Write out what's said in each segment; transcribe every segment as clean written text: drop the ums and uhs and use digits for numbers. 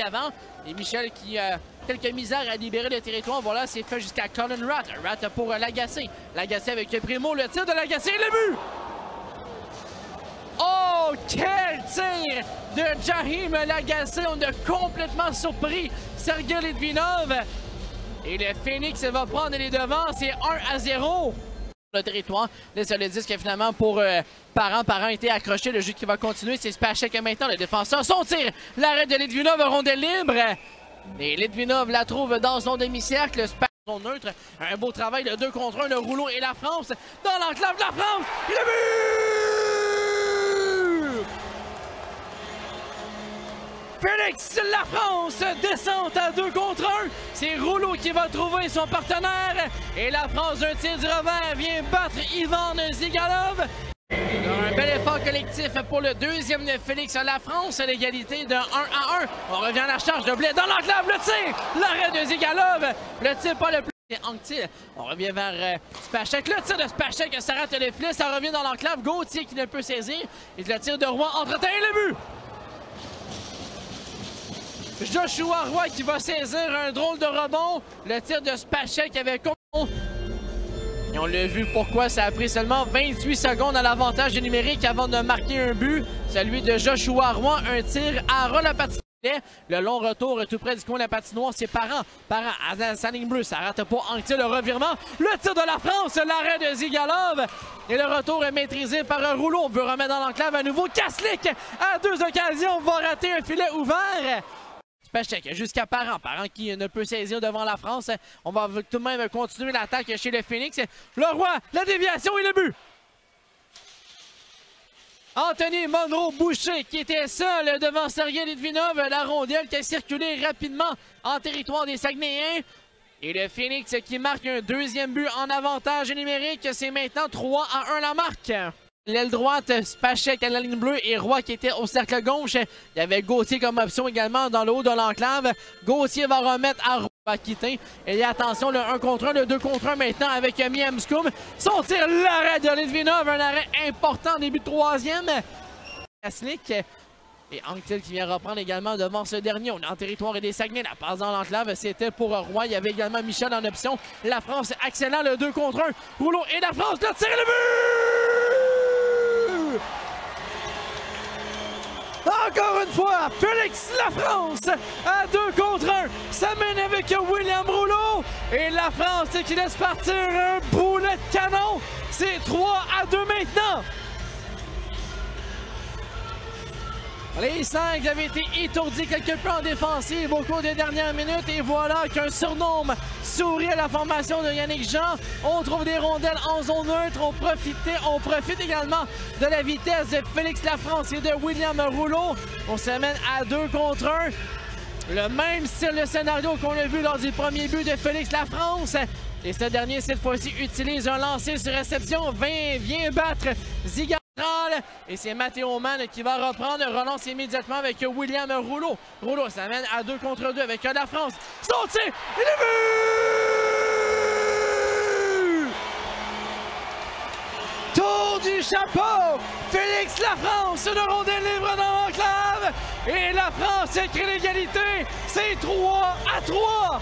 qu'avant. Et Michel qui a quelques misères à libérer le territoire. Voilà, c'est fait jusqu'à Colin Ratt. Ratt pour Lagacé. Lagacé avec Primo. Le tir de Lagacé et le but! Oh, quel tir de Jahim Lagacé. On a complètement surpris Sergei Litvinov. Et le Phoenix va prendre les devants. C'est 1-0. Le territoire, laisse le disque finalement pour Parent. Parent a été accroché. Le jeu qui va continuer, c'est Spacek maintenant. Le défenseur, son tir. L'arrêt de Litvinov, rondelle libre. Et Litvinov la trouve dans son demi-cercle. Spacek neutre. Un beau travail de 2 contre 1. Le rouleau et la France. Dans l'enclave de la France. Et le but! Phoenix, la France descend à 2 contre 1. C'est Rouleau qui va trouver son partenaire. Et la France d'un tir du revers vient battre Ivan Zigalov. Un bel effort collectif pour le deuxième de Félix. La France à l'égalité de 1-1. On revient à la charge de Blais dans l'enclave. Le tir, l'arrêt de Zigalov. Le tir pas le plus Anctil. On revient vers Spacek. Le tir de Spacek, ça rate le filet. Ça revient dans l'enclave. Gauthier qui ne peut saisir. Et le tir de Roy entre-temps et le but. Joshua Roy qui va saisir un drôle de rebond. Le tir de Spacek avec... Et on l'a vu pourquoi ça a pris seulement 28 secondes à l'avantage numérique avant de marquer un but. Celui de Joshua Roy, un tir à ras la patinoire. Le long retour tout près du coin de la patinoire, c'est Parent. Parent à sa ligne bleue, ça rate pas Anctil le revirement. Le tir de la France, l'arrêt de Zigalov. Et le retour est maîtrisé par un Rouleau. On veut remettre dans l'enclave à nouveau. Kaslik à 2 occasions va rater un filet ouvert. Spacek jusqu'à Parent. Parent qui ne peut saisir devant la France. On va tout de même continuer l'attaque chez le Phoenix. Le Roi, la déviation et le but. Anthony Monroe-Boucher qui était seul devant Sergei Litvinov. La rondelle qui a circulé rapidement en territoire des Saguenayens. Et le Phoenix qui marque un deuxième but en avantage numérique. C'est maintenant 3-1 la marque. L'aile droite, Spacek à la ligne bleue et Roy qui était au cercle gauche. Il y avait Gauthier comme option également dans le haut de l'enclave. Gauthier va remettre à Roy à quitter. Et attention, le 1 contre 1, le 2 contre 1 maintenant avec Miemskoum. Son tir, l'arrêt de Litvinov, un arrêt important, début de troisième. Kaslik et Anctil qui vient reprendre également devant ce dernier. On est en territoire et des Saguenay. La passe dans l'enclave, c'était pour Roy. Il y avait également Michel en option. La France, excellent, le 2 contre 1. Rouleau et la France, le tir et le but! Encore une fois, Félix la France à 2 contre 1. Ça mène avec William Rouleau. Et la France qui laisse partir un boulet de canon. C'est 3-2 maintenant. Les 5 avaient été étourdis quelque peu en défensive au cours des dernières minutes. Et voilà qu'un surnombre sourit à la formation de Yannick Jean. On trouve des rondelles en zone neutre. On profite également de la vitesse de Félix Lafrance et de William Rouleau. On s'amène à 2 contre 1. Le même style de scénario qu'on a vu lors du premier but de Félix Lafrance. Et ce dernier, cette fois-ci, utilise un lancer sur réception. Vient battre Ziga. Et c'est Matteo Mann qui va reprendre, relance immédiatement avec William Rouleau. Rouleau s'amène à 2 contre 2 avec la France. Son tir et le but! Tour du chapeau! Félix Lafrance, le rondelle libre dans l'enclave. Et la France crée l'égalité. C'est 3-3.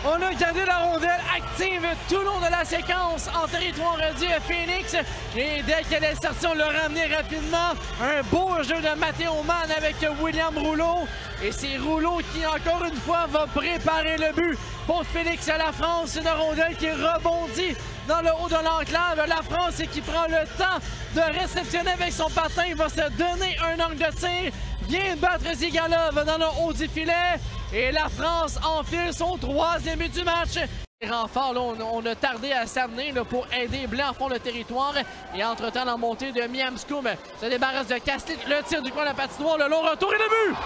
On a gardé la rondelle active tout le long de la séquence en territoire du Phoenix. Et dès qu'elle est sortie, on l'a ramené rapidement. Un beau jeu de Matteo Mann avec William Rouleau. Et c'est Rouleau qui, encore une fois, va préparer le but pour Félix à la France. Une rondelle qui rebondit dans le haut de l'enclave. La France qui prend le temps de réceptionner avec son patin. Il va se donner un angle de tir. Vient battre Zigalov dans le haut du filet. Et la France enfile son 3e but du match. Les renforts, là, on a tardé à s'amener pour aider Blais en fond le territoire. Et entre-temps, la montée de Miemskoum se débarrasse de Kaslik. Le tir du coin de la patinoire, le long retour et le but!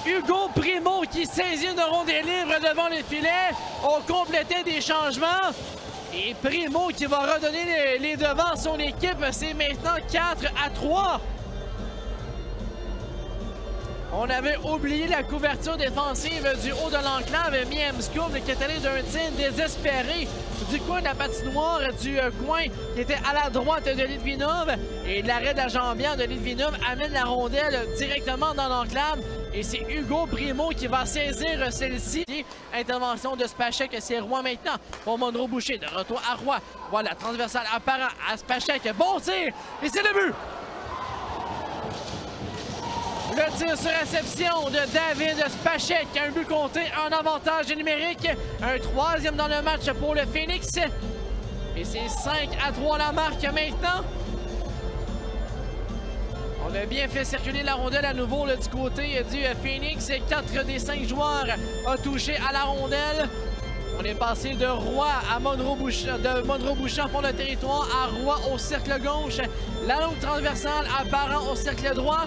Hugo Primo qui saisit une rondelle libre devant le filet. On complétait des changements. Et Primo qui va redonner les devants à son équipe. C'est maintenant 4-3. On avait oublié la couverture défensive du haut de l'enclave. Miemskoub qui est allé d'un tir désespéré du coin de la patinoire, du coin qui était à la droite de Litvinov. Et l'arrêt de la jambière de Litvinov amène la rondelle directement dans l'enclave. Et c'est Hugo Primo qui va saisir celle-ci. Intervention de Spacek, c'est Roy maintenant pour Monroe Boucher. De retour à Roy. Voilà, transversal apparent à Spacek. Bon tir! Et c'est le but! Le tir sur réception de David Spacek. Un but compté en avantage numérique. Un troisième dans le match pour le Phoenix. Et c'est 5-3 la marque maintenant. On a bien fait circuler la rondelle à nouveau là, du côté du Phoenix. 4 des 5 joueurs ont touché à la rondelle. On est passé de Roy à Monroe Boucher en fond de territoire, à Roy au cercle gauche. La longue transversale apparent au cercle droit.